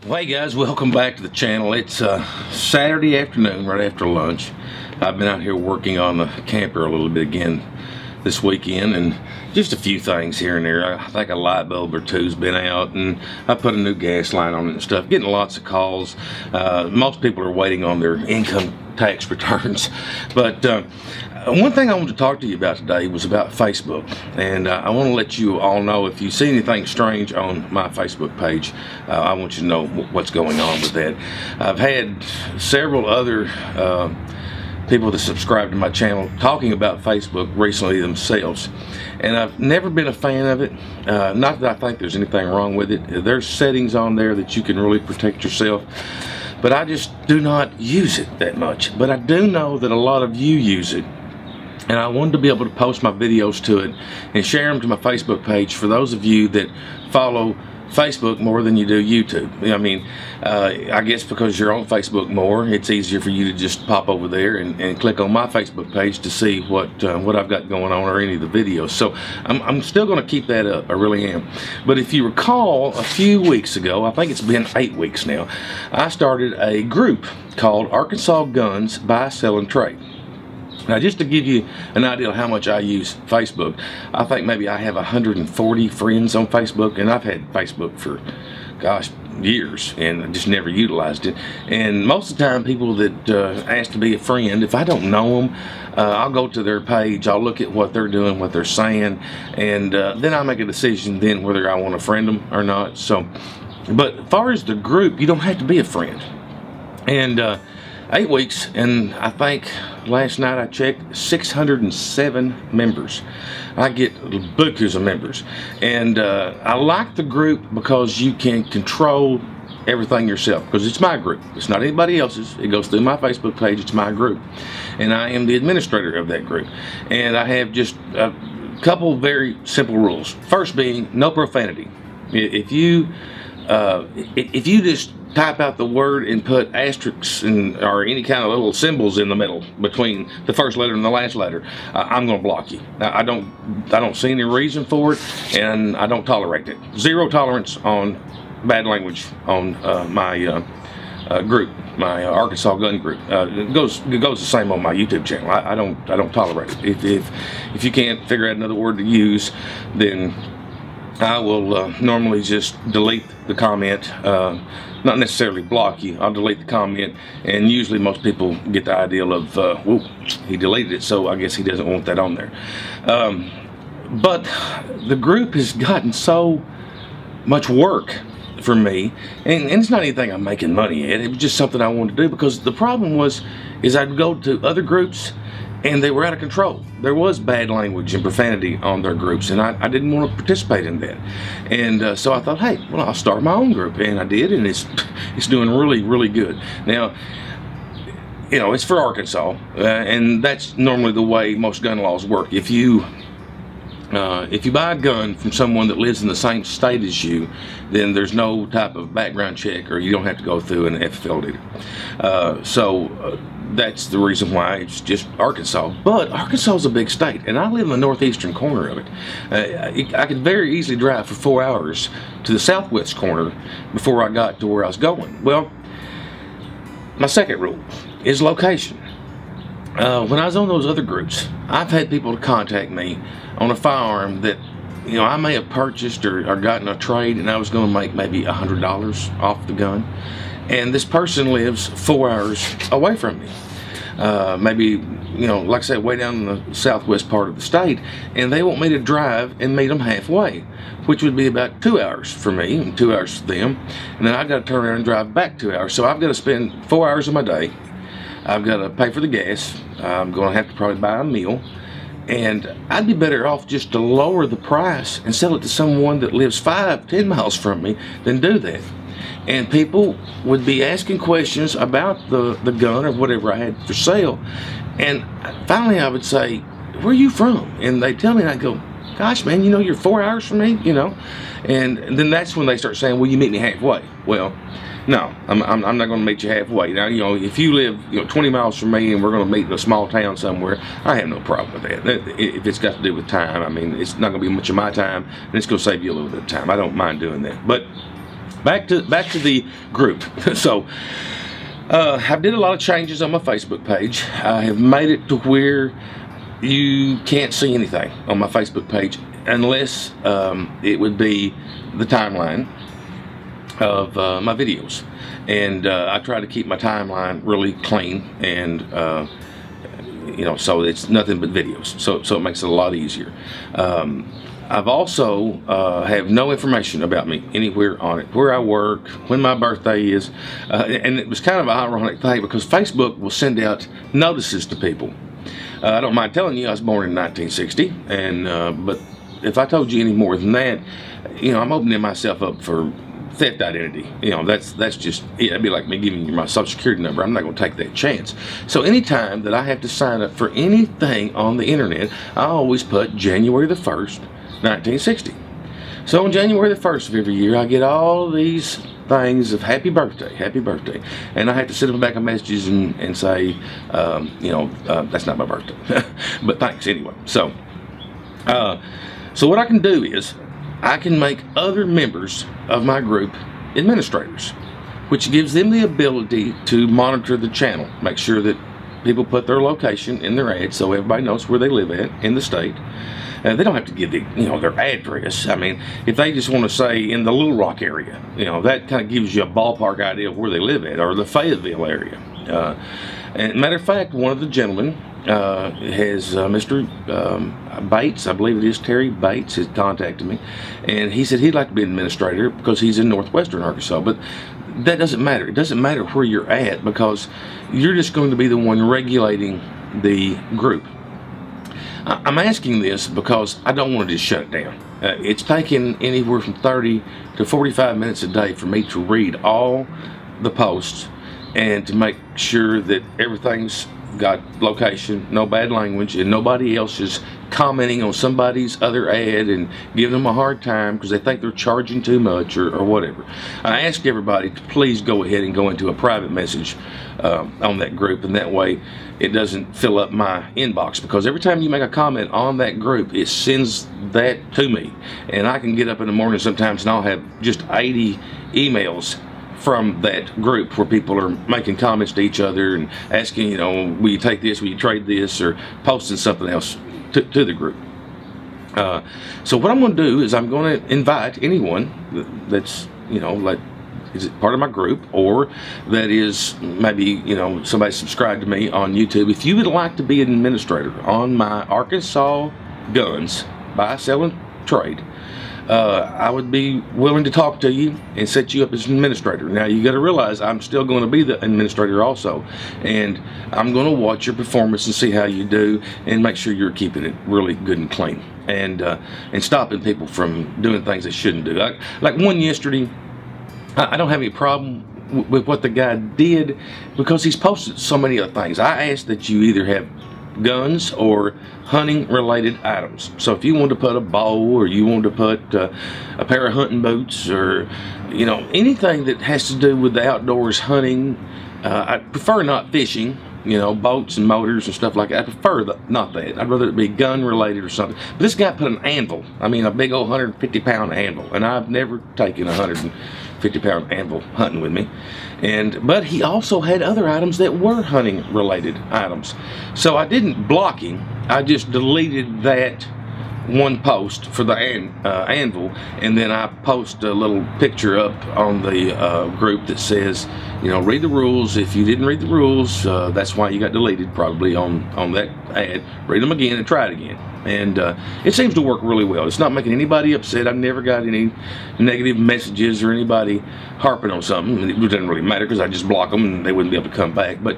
Well, hey guys, welcome back to the channel. It's Saturday afternoon, right after lunch. I've been out here working on the camper a little bit again this weekend, and just a few things here and there. I think a light bulb or two's been out, and I put a new gas line on it and stuff. Getting lots of calls. Most people are waiting on their income tax returns. But one thing I wanted to talk to you about today was about Facebook, and I want to let you all know if you see anything strange on my Facebook page, I want you to know what's going on with that. I've had several other people that subscribe to my channel talking about Facebook recently themselves, and I've never been a fan of it. Not that I think there's anything wrong with it. There's settings on there that you can really protect yourself, but I just do not use it that much. But I do know that a lot of you use it, and I wanted to be able to post my videos to it and share them to my Facebook page for those of you that follow Facebook more than you do YouTube. I mean, I guess because you're on Facebook more, it's easier for you to just pop over there and click on my Facebook page to see what I've got going on or any of the videos. So I'm still going to keep that up. I really am. But if you recall, a few weeks ago, I think it's been 8 weeks now, I started a group called Arkansas Guns Buy, Sell, and Trade. Now, just to give you an idea of how much I use Facebook, I think maybe I have 140 friends on Facebook, and I've had Facebook for, gosh, years, and I just never utilized it. And most of the time, people that ask to be a friend, if I don't know them, I'll go to their page, I'll look at what they're doing, what they're saying, and then I'll make a decision then whether I want to friend them or not. So, but as far as the group, you don't have to be a friend. And 8 weeks, and I think last night I checked 607 members. I get bukus of members, and I like the group because you can control everything yourself, because it's my group. It's not anybody else's. It goes through my Facebook page. It's my group, and I am the administrator of that group. And I have just a couple very simple rules. First being no profanity. If you just type out the word and put asterisks or any kind of little symbols in the middle between the first letter and the last letter, I'm going to block you. Now, I don't see any reason for it, and I don't tolerate it. Zero tolerance on bad language on my group, my Arkansas Gun Group. It goes the same on my YouTube channel. I don't tolerate it. If you can't figure out another word to use, then I will normally just delete the comment. Not necessarily block you. I'll delete the comment, and usually most people get the idea of, whoa, he deleted it, so I guess he doesn't want that on there. But the group has gotten so much work for me, and it's not anything I'm making money at. It was just something I wanted to do, because the problem is I'd go to other groups and they were out of control. There was bad language and profanity on their groups, and I didn't want to participate in that. And so I thought, hey, well, I'll start my own group, and I did, and it's doing really, really good. Now, you know, it's for Arkansas, and that's normally the way most gun laws work. If you buy a gun from someone that lives in the same state as you, then there's no type of background check, or you don't have to go through an FFL either. That's the reason why it's just Arkansas. But Arkansas is a big state, and I live in the northeastern corner of it. I could very easily drive for 4 hours to the southwest corner before I got to where I was going. Well, my second rule is location. When I was on those other groups, I've had people to contact me on a firearm that, you know, I may have purchased or gotten a trade, and I was going to make maybe $100 off the gun. And this person lives 4 hours away from me. Maybe, you know, like I said, way down in the southwest part of the state, and they want me to drive and meet them halfway, which would be about 2 hours for me and 2 hours for them. And then I've got to turn around and drive back 2 hours. So I've got to spend 4 hours of my day. I've got to pay for the gas. I'm going to have to probably buy a meal. And I'd be better off just to lower the price and sell it to someone that lives 5-10 miles from me than do that. And people would be asking questions about the gun or whatever I had for sale. And finally I would say, where are you from? And they tell me, and I go, gosh, man, you know, you're 4 hours from me, you know. And then that's when they start saying, will you meet me halfway? Well, no, I'm not going to meet you halfway. Now, you know, if you live, you know, 20 miles from me and we're going to meet in a small town somewhere, I have no problem with that. If it's got to do with time, I mean, it's not going to be much of my time, and it's going to save you a little bit of time. I don't mind doing that. But back to the group. So I did a lot of changes on my Facebook page. I have made it to where you can't see anything on my Facebook page unless it would be the timeline of my videos. And I try to keep my timeline really clean, and you know, so it's nothing but videos, so it makes it a lot easier. I've also have no information about me anywhere on it, where I work, when my birthday is, and it was kind of an ironic thing because Facebook will send out notices to people. I don't mind telling you I was born in 1960, and but if I told you any more than that, you know, I'm opening myself up for theft identity. You know, that's just, it'd be like me giving you my social security number. I'm not going to take that chance. So anytime that I have to sign up for anything on the internet, I always put January the 1st, 1960. So on January the 1st of every year, I get all these things of happy birthday, and I have to send them back a messages and say, you know, that's not my birthday, but thanks anyway. So, so what I can do is I can make other members of my group administrators, which gives them the ability to monitor the channel, make sure that people put their location in their ad so everybody knows where they live at in the state. They don't have to give the, you know, their address. I mean, if they just want to say in the Little Rock area, you know, that kind of gives you a ballpark idea of where they live at, or the Fayetteville area. And matter of fact, one of the gentlemen has Mr. Bates, I believe it is Terry Bates, has contacted me, and he said he'd like to be an administrator because he's in northwestern Arkansas. But that doesn't matter. It doesn't matter where you're at, because you're just going to be the one regulating the group. I'm asking this because I don't want to just shut it down. It's taken anywhere from 30 to 45 minutes a day for me to read all the posts and to make sure that everything's got location, no bad language, and nobody else is commenting on somebody's other ad and giving them a hard time because they think they're charging too much or whatever. I ask everybody to please go ahead and go into a private message on that group, and that way it doesn't fill up my inbox, because every time you make a comment on that group, it sends that to me, and I can get up in the morning sometimes and I'll have just 80 emails from that group where people are making comments to each other and asking, you know, will you take this, will you trade this, or posting something else to the group. So what I'm going to do is I'm going to invite anyone that's, you know, like, is it part of my group, or that is maybe, you know, somebody subscribed to me on YouTube. If you would like to be an administrator on my Arkansas Guns Buy, Sell, and Trade, I would be willing to talk to you and set you up as an administrator. Now you got to realize I'm still going to be the administrator also, and I'm going to watch your performance and see how you do and make sure you're keeping it really good and clean, and stopping people from doing things they shouldn't do. Like one yesterday, I don't have any problem with what the guy did, because he's posted so many other things. I asked that you either have guns or hunting related items. So if you want to put a bow, or you want to put a pair of hunting boots, or, you know, anything that has to do with the outdoors, hunting, I prefer not fishing, you know, boats and motors and stuff like that. I prefer not that. I'd rather it be gun related or something. But this guy put an anvil, I mean a big old 150-pound anvil, and I've never taken a 150-pound anvil hunting with me. But he also had other items that were hunting related items. So I didn't block him, I just deleted that one post for the anvil, and then I post a little picture up on the group that says, you know, read the rules. If you didn't read the rules, that's why you got deleted probably on that ad. Read them again and try it again. And it seems to work really well. It's not making anybody upset. I've never got any negative messages or anybody harping on something. And it doesn't really matter, because I just block them and they wouldn't be able to come back. But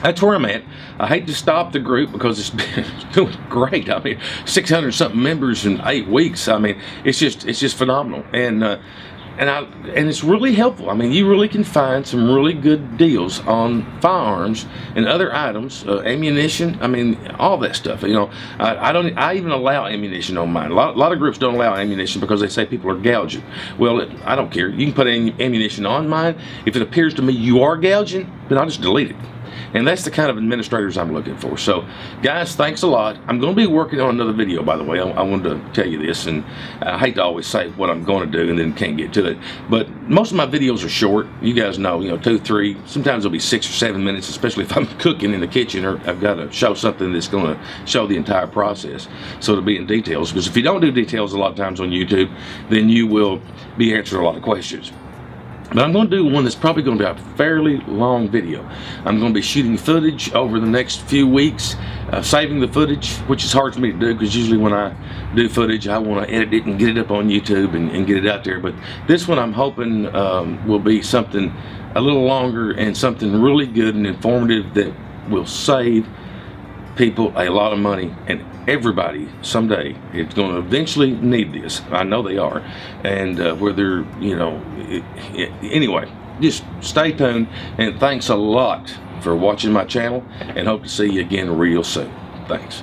that's where I'm at. I hate to stop the group because it's doing great. I mean, 600 something members in 8 weeks. I mean, it's just phenomenal. And it's really helpful. I mean, you really can find some really good deals on firearms and other items, ammunition. I mean, all that stuff. You know, I even allow ammunition on mine. A lot of groups don't allow ammunition because they say people are gouging. Well, I don't care. You can put ammunition on mine. If it appears to me you are gouging, then I'll just delete it. And that's the kind of administrators I'm looking for. So guys, thanks a lot. I'm going to be working on another video, by the way. I wanted to tell you this, and I hate to always say what I'm going to do and then can't get to it, but most of my videos are short. You guys know, 2, 3, sometimes it'll be 6 or 7 minutes, especially if I'm cooking in the kitchen or I've got to show something that's going to show the entire process. So it'll be in details, because if you don't do details a lot of times on YouTube, then you will be answering a lot of questions. But I'm going to do one that's probably going to be a fairly long video. I'm going to be shooting footage over the next few weeks, saving the footage, which is hard for me to do because usually when I do footage I want to edit it and get it up on YouTube and get it out there. But this one I'm hoping will be something a little longer and something really good and informative that will save people a lot of money, and everybody someday is going to eventually need this. I know they are, and whether anyway, just stay tuned, and thanks a lot for watching my channel, and hope to see you again real soon. Thanks.